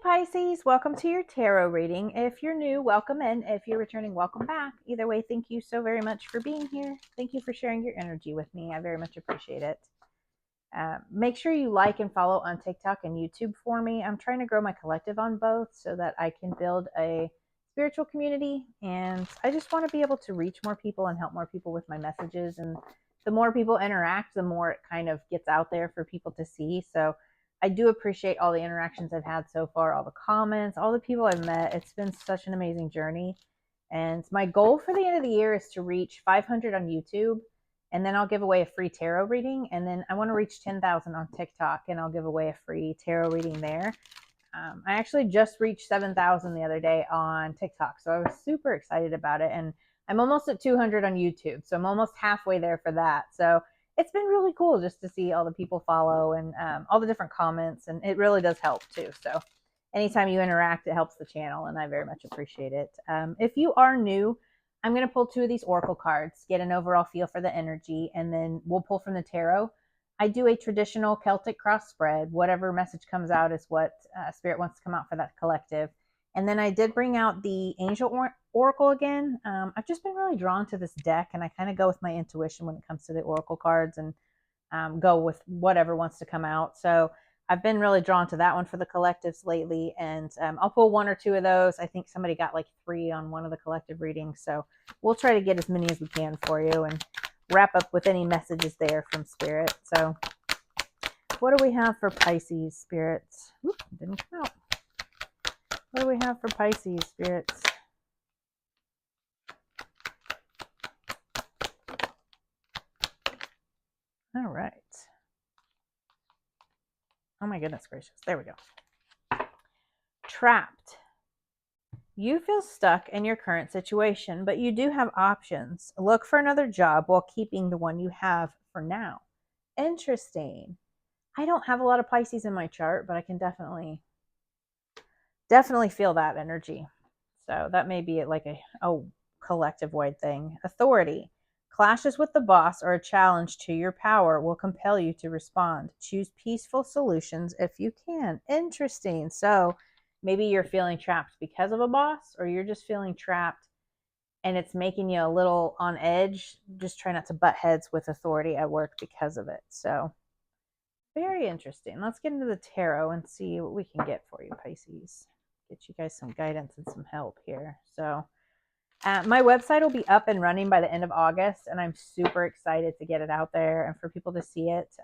Pisces, welcome to your tarot reading. If you're new, welcome in. If you're returning, welcome back. Either way, thank you so very much for being here. Thank you for sharing your energy with me. I very much appreciate it. Make sure you like and follow on TikTok and YouTube for me. I'm trying to grow my collective on both so that I can build a spiritual community. And I just want to be able to reach more people and help more people with my messages. And the more people interact, the more it kind of gets out there for people to see. So I do appreciate all the interactions I've had so far, all the comments, all the people I've met. It's been such an amazing journey. And my goal for the end of the year is to reach 500 on YouTube. And then I'll give away a free tarot reading. And then I want to reach 10,000 on TikTok, and I'll give away a free tarot reading there. I actually just reached 7,000 the other day on TikTok. So I was super excited about it. And I'm almost at 200 on YouTube. So I'm almost halfway there for that. So it's been really cool just to see all the people follow and all the different comments. And it really does help too. So anytime you interact, it helps the channel. And I very much appreciate it. If you are new, I'm going to pull 2 of these oracle cards, get an overall feel for the energy, and then we'll pull from the tarot. I do a traditional Celtic cross spread. Whatever message comes out is what Spirit wants to come out for that collective. And then I did bring out the Angel Oracle again. I've just been really drawn to this deck, and I kind of go with my intuition when it comes to the Oracle cards and go with whatever wants to come out. So I've been really drawn to that one for the collectives lately, and I'll pull 1 or 2 of those. I think somebody got like 3 on one of the collective readings. So we'll try to get as many as we can for you and wrap up with any messages there from Spirit. So what do we have for Pisces, spirits? Oop, didn't come out. What do we have for Pisces, spirits? All right. Oh my goodness gracious. There we go. Trapped. You feel stuck in your current situation, but you do have options. Look for another job while keeping the one you have for now. Interesting. I don't have a lot of Pisces in my chart, but I can definitely feel that energy. So that may be like a collective wide thing. Authority. Clashes with the boss or a challenge to your power will compel you to respond. Choose peaceful solutions if you can. Interesting. So maybe you're feeling trapped because of a boss, or you're just feeling trapped and it's making you a little on edge. Just try not to butt heads with authority at work because of it. So very interesting. Let's get into the tarot and see what we can get for you, Pisces. Get you guys some guidance and some help here. So my website will be up and running by the end of August, and I'm super excited to get it out there and for people to see it.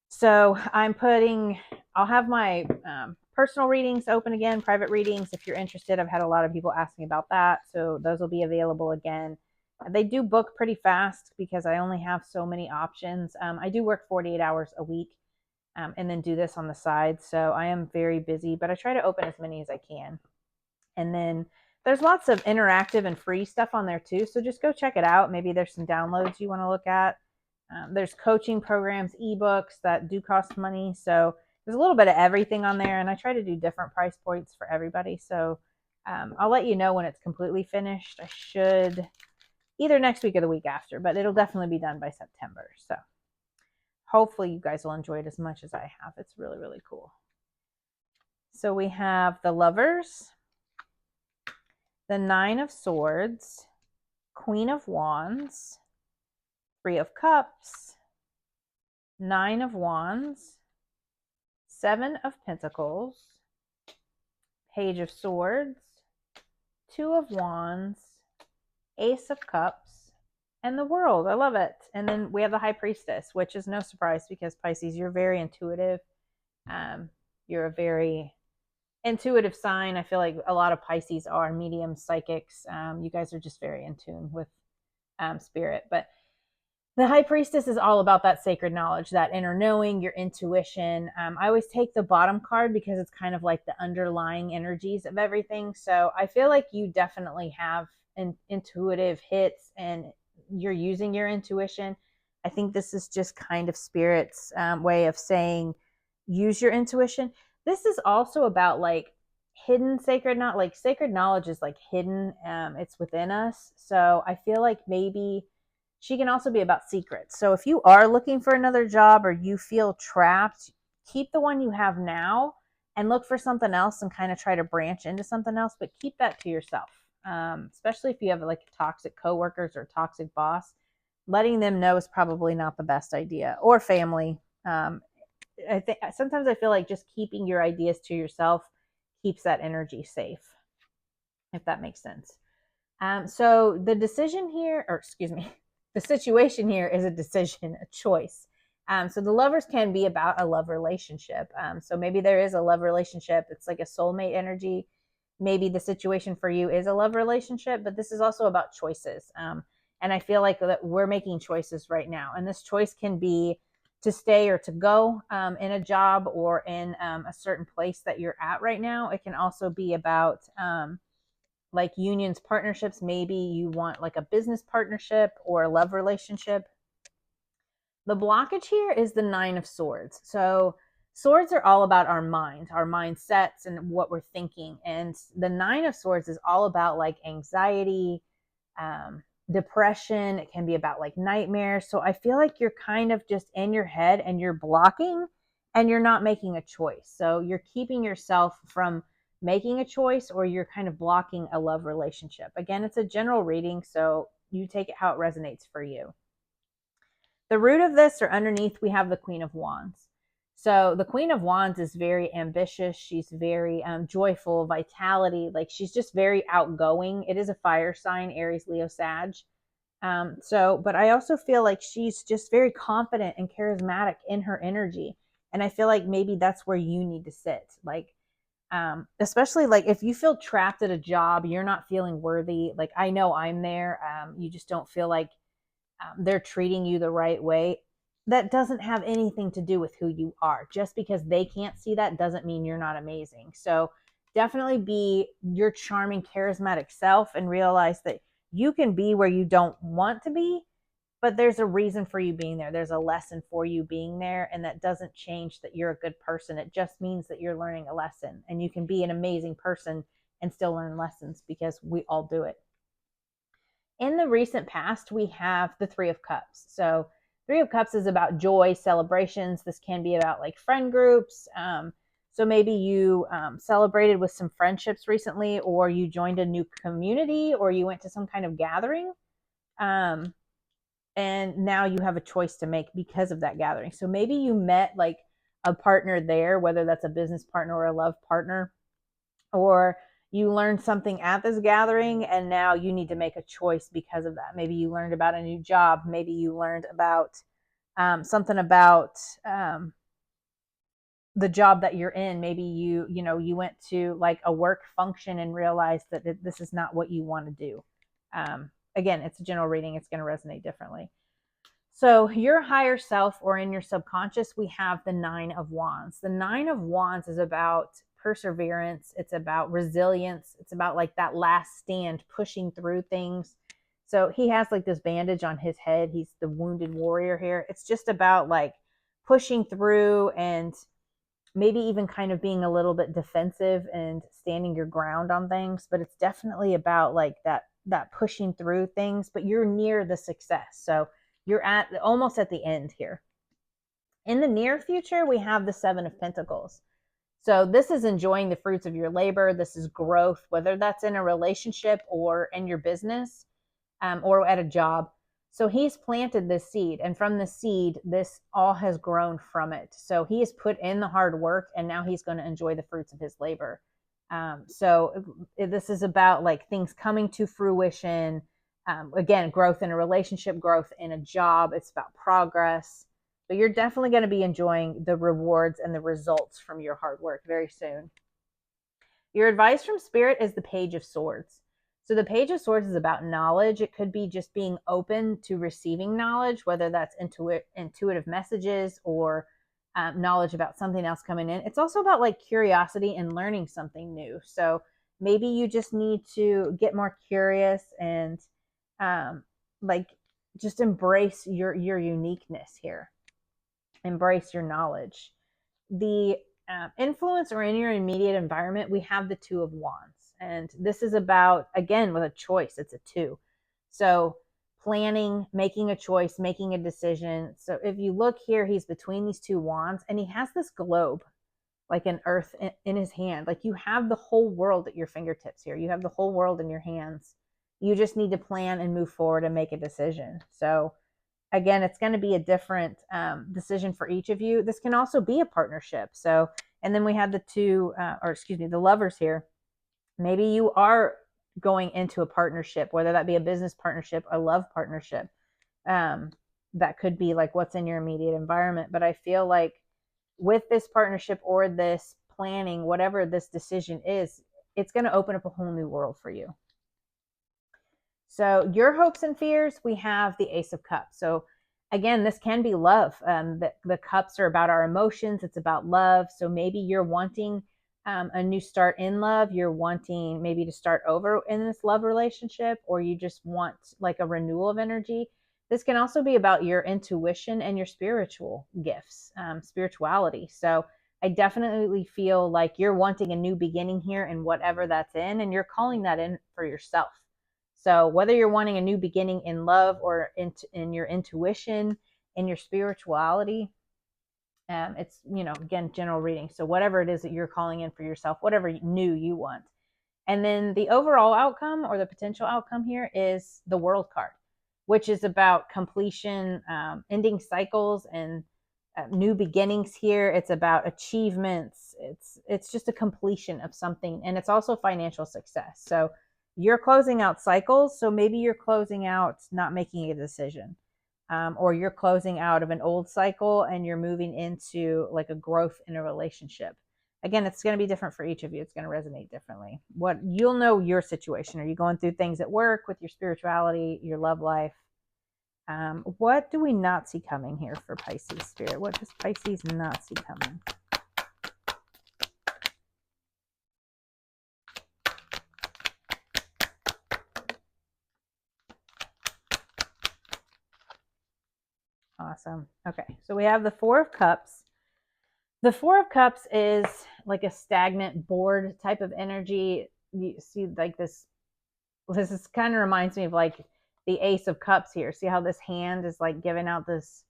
So I'll have my personal readings open again, private readings. If you're interested, I've had a lot of people asking about that. So those will be available again. They do book pretty fast because I only have so many options. I do work 48 hours a week and then do this on the side. So I am very busy, but I try to open as many as I can. And then there's lots of interactive and free stuff on there too. So just go check it out. Maybe there's some downloads you want to look at. There's coaching programs, ebooks that do cost money. So there's a little bit of everything on there. And I try to do different price points for everybody. So I'll let you know when it's completely finished. I should either next week or the week after, but it'll definitely be done by September. So hopefully you guys will enjoy it as much as I have. It's really, really cool. So we have the Lovers, the 9 of Swords, Queen of Wands, 3 of Cups, 9 of Wands, 7 of Pentacles, Page of Swords, 2 of Wands, Ace of Cups, and the World. I love it. And then we have the High Priestess, which is no surprise because Pisces, you're very intuitive. You're a very intuitive sign. I feel like a lot of Pisces are mediums, psychics. You guys are just very in tune with spirit. But the High Priestess is all about that sacred knowledge, that inner knowing, your intuition. I always take the bottom card because it's kind of like the underlying energies of everything. So I feel like you definitely have intuitive hits and you're using your intuition. I think this is just kind of Spirit's way of saying use your intuition. This is also about like hidden sacred knowledge. Like sacred knowledge is like hidden. It's within us. So I feel like maybe she can also be about secrets. So if you are looking for another job or you feel trapped, keep the one you have now and look for something else and kind of try to branch into something else, but keep that to yourself. Especially if you have like toxic coworkers or toxic boss, letting them know is probably not the best idea, or family. I think sometimes I feel like just keeping your ideas to yourself keeps that energy safe, if that makes sense. So the decision here, or excuse me, the situation here is a decision, a choice. So the lovers can be about a love relationship. So maybe there is a love relationship. It's like a soulmate energy. Maybe the situation for you is a love relationship, but this is also about choices. And I feel like that we're making choices right now. And this choice can be to stay or to go in a job or in a certain place that you're at right now. It can also be about like unions, partnerships. Maybe you want like a business partnership or a love relationship. The blockage here is the Nine of Swords. So swords are all about our mind, our mindsets, and what we're thinking. And the Nine of Swords is all about like anxiety, depression. It can be about like nightmares. So I feel like you're kind of just in your head and you're blocking and you're not making a choice. So you're keeping yourself from making a choice, or you're kind of blocking a love relationship. Again, it's a general reading, so you take it how it resonates for you. The root of this, or underneath, we have the Queen of Wands. So the Queen of Wands is very ambitious. She's very joyful, vitality. Like she's just very outgoing. It is a fire sign, Aries, Leo, Sag. But I also feel like she's just very confident and charismatic in her energy. And I feel like maybe that's where you need to sit. Like, especially like if you feel trapped at a job, you're not feeling worthy. Like I know I'm there. You just don't feel like they're treating you the right way. That doesn't have anything to do with who you are. Just because they can't see that doesn't mean you're not amazing. So definitely be your charming, charismatic self and realize that you can be where you don't want to be, but there's a reason for you being there. There's a lesson for you being there, and that doesn't change that you're a good person. It just means that you're learning a lesson, and you can be an amazing person and still learn lessons, because we all do it. In the recent past, we have the Three of Cups. So Three of Cups is about joy, celebrations. This can be about like friend groups. So maybe you celebrated with some friendships recently, or you joined a new community, or you went to some kind of gathering. And now you have a choice to make because of that gathering. So maybe you met like a partner there, whether that's a business partner or a love partner, or you learned something at this gathering and now you need to make a choice because of that. Maybe you learned about a new job. Maybe you learned about something about the job that you're in. Maybe you went to like a work function and realized that this is not what you want to do. Again, it's a general reading. It's going to resonate differently. So your higher self, or in your subconscious, we have the Nine of Wands. The Nine of Wands is about perseverance. It's about resilience. It's about like that last stand, pushing through things. So he has like this bandage on his head. He's the wounded warrior here. It's just about like pushing through, and maybe even kind of being a little bit defensive and standing your ground on things. But it's definitely about like that pushing through things, but you're near the success. So you're almost at the end here. In the near future, we have the Seven of Pentacles. So this is enjoying the fruits of your labor. This is growth, whether that's in a relationship or in your business, or at a job. So he's planted this seed, and from the seed, this all has grown from it. So he has put in the hard work, and now he's going to enjoy the fruits of his labor. So this is about like things coming to fruition. Again, growth in a relationship, growth in a job. It's about progress. But you're definitely going to be enjoying the rewards and the results from your hard work very soon. Your advice from Spirit is the Page of Swords. So the Page of Swords is about knowledge. It could be just being open to receiving knowledge, whether that's intuitive messages or knowledge about something else coming in. It's also about like curiosity and learning something new. So maybe you just need to get more curious and like just embrace your uniqueness here. Embrace your knowledge. The influence, or in your immediate environment, we have the Two of Wands. And this is about, again, with a choice, it's a two. So planning, making a choice, making a decision. So if you look here, he's between these two wands, and he has this globe. like an earth in his hand. Like you have the whole world at your fingertips here. You have the whole world in your hands. You just need to plan and move forward and make a decision. So again, it's going to be a different decision for each of you. This can also be a partnership. So, and then we have the two, the lovers here. Maybe you are going into a partnership, whether that be a business partnership, a love partnership. That could be like what's in your immediate environment. But I feel like with this partnership or this planning, whatever this decision is, it's going to open up a whole new world for you. So your hopes and fears, we have the Ace of Cups. So again, this can be love. The cups are about our emotions. It's about love. So maybe you're wanting a new start in love. You're wanting maybe to start over in this love relationship, or you just want like a renewal of energy. This can also be about your intuition and your spiritual gifts, spirituality. So I definitely feel like you're wanting a new beginning here in whatever that's in, and you're calling that in for yourself. So whether you're wanting a new beginning in love or in your intuition, in your spirituality, it's, again, general reading. So whatever it is that you're calling in for yourself, whatever new you want. And then the overall outcome or the potential outcome here is the World card, which is about completion, ending cycles and new beginnings here. It's about achievements. It's just a completion of something. And it's also financial success. So you're closing out cycles. So maybe you're closing out not making a decision, or you're closing out of an old cycle and you're moving into like a growth in a relationship. Again, it's going to be different for each of you. It's going to resonate differently. What you'll know your situation. Are you going through things at work with your spirituality, your love life? What do we not see coming here for Pisces spirit? What does Pisces not see coming? Awesome. Okay, so we have the Four of Cups. The Four of Cups is like a stagnant, bored type of energy. You see, like this is kind of reminds me of like the Ace of Cups here. See how this hand is like giving out this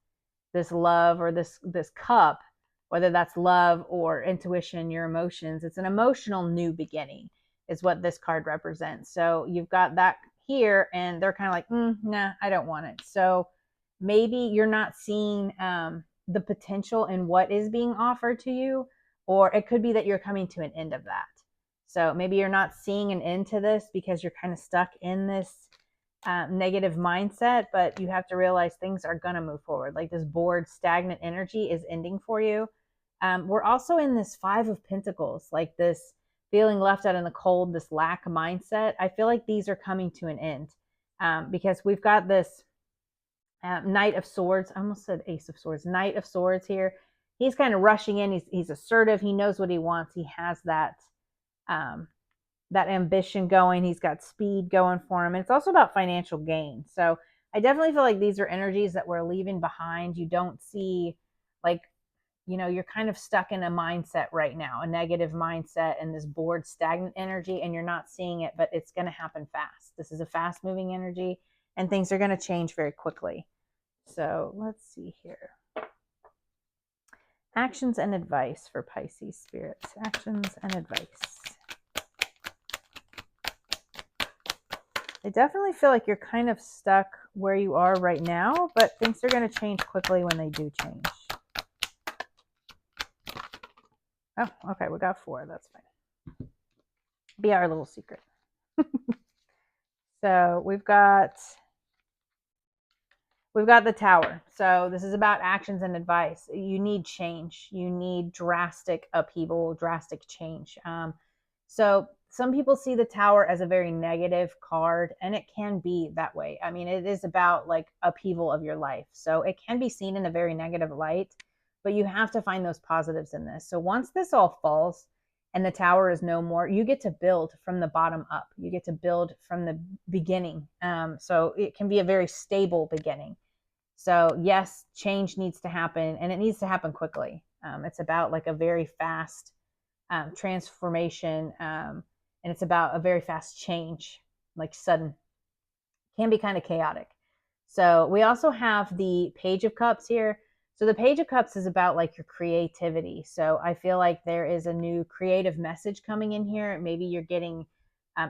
love, or this cup, whether that's love or intuition, your emotions. It's an emotional new beginning is what this card represents. So you've got that here, and they're kind of like, nah, I don't want it. So maybe you're not seeing the potential in what is being offered to you, or it could be that you're coming to an end of that. So maybe you're not seeing an end to this because you're kind of stuck in this negative mindset, but you have to realize things are going to move forward. Like this bored, stagnant energy is ending for you. We're also in this Five of Pentacles, like this feeling left out in the cold, this lack mindset. I feel like these are coming to an end because we've got this Knight of Swords. I almost said Ace of Swords. Knight of Swords here. He's kind of rushing in. He's assertive. He knows what he wants. He has that that ambition going. He's got speed going for him. And it's also about financial gain. So I definitely feel like these are energies that we're leaving behind. You don't see like, you're kind of stuck in a mindset right now, a negative mindset and this bored, stagnant energy, and you're not seeing it, but it's going to happen fast. This is a fast moving energy and things are going to change very quickly. So let's see here. Actions and advice for Pisces spirits. Actions and advice. I definitely feel like you're kind of stuck where you are right now, but things are going to change quickly when they do change. Oh, okay, we got 4. That's fine. Be our little secret. So we've got the Tower. So this is about actions and advice. You need change. You need drastic upheaval, drastic change. So some people see the Tower as a very negative card, and it can be that way. I mean, it is about like upheaval of your life. So it can be seen in a very negative light, but you have to find those positives in this. So once this all falls and the Tower is no more, you get to build from the bottom up. You get to build from the beginning. So it can be a very stable beginning. So yes, change needs to happen, and it needs to happen quickly. It's about like a very fast transformation, and it's about a very fast change, like sudden. Can be kind of chaotic. So we also have the Page of Cups here. So the Page of Cups is about like your creativity. So I feel like there is a new creative message coming in here. Maybe you're getting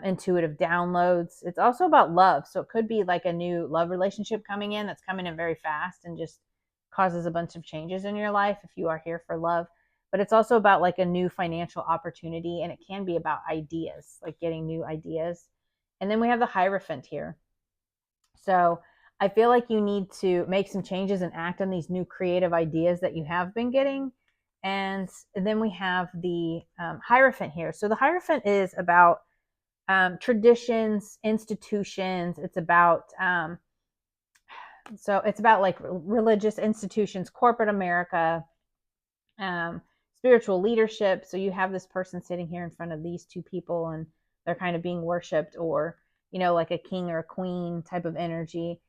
intuitive downloads. It's also about love. So it could be like a new love relationship coming in that's coming in very fast and just causes a bunch of changes in your life if you are here for love. But it's also about like a new financial opportunity, and it can be about ideas, like getting new ideas. And then we have the Hierophant here. So I feel like you need to make some changes and act on these new creative ideas that you have been getting. And then we have the Hierophant here. So the Hierophant is about traditions, institutions. It's about it's about like religious institutions, corporate America, spiritual leadership. So you have this person sitting here in front of these two people, and they're kind of being worshipped, or like a king or a queen type of energy.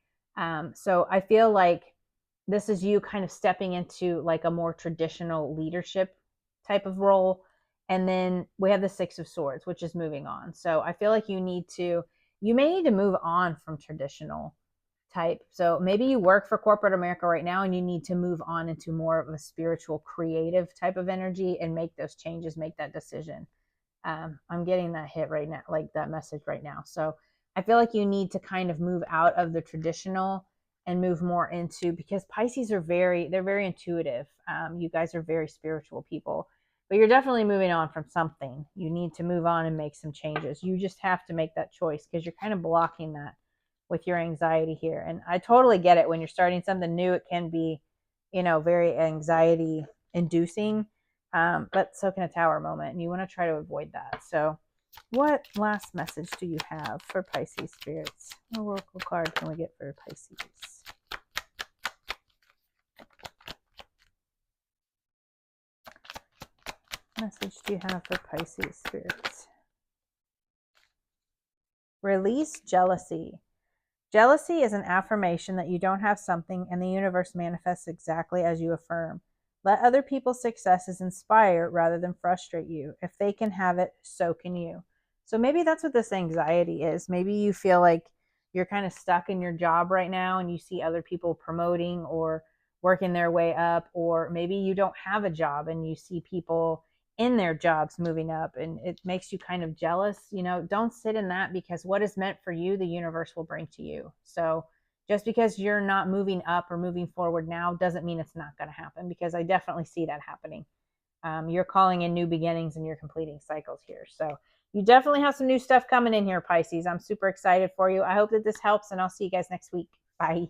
So I feel like this is you kind of stepping into like a more traditional leadership type of role. And then we have the Six of Swords, which is moving on. So I feel like you may need to move on from traditional type. So maybe you work for corporate America right now and you need to move on into more of a spiritual, creative type of energy and make those changes, make that decision. I'm getting that hit right now, like that message right now. So I feel like you need to kind of move out of the traditional and move more into, because Pisces they're very intuitive. You guys are very spiritual people, but you're definitely moving on from something. You need to move on and make some changes. You just have to make that choice because you're kind of blocking that with your anxiety here. And I totally get it. When you're starting something new, it can be, very anxiety inducing. But so can a Tower moment, and you want to try to avoid that. So what last message do you have for Pisces spirits? What oracle card can we get for Pisces? Message do you have for Pisces spirits? Release jealousy. Jealousy is an affirmation that you don't have something, and the universe manifests exactly as you affirm. Let other people's successes inspire rather than frustrate you. If they can have it, so can you. So maybe that's what this anxiety is. Maybe you feel like you're kind of stuck in your job right now and you see other people promoting or working their way up, or maybe you don't have a job and you see people in their jobs moving up and it makes you kind of jealous. Don't sit in that, because what is meant for you, the universe will bring to you. So just because you're not moving up or moving forward now doesn't mean it's not going to happen, because I definitely see that happening. You're calling in new beginnings and you're completing cycles here. So you definitely have some new stuff coming in here, Pisces. I'm super excited for you. I hope that this helps, and I'll see you guys next week. Bye.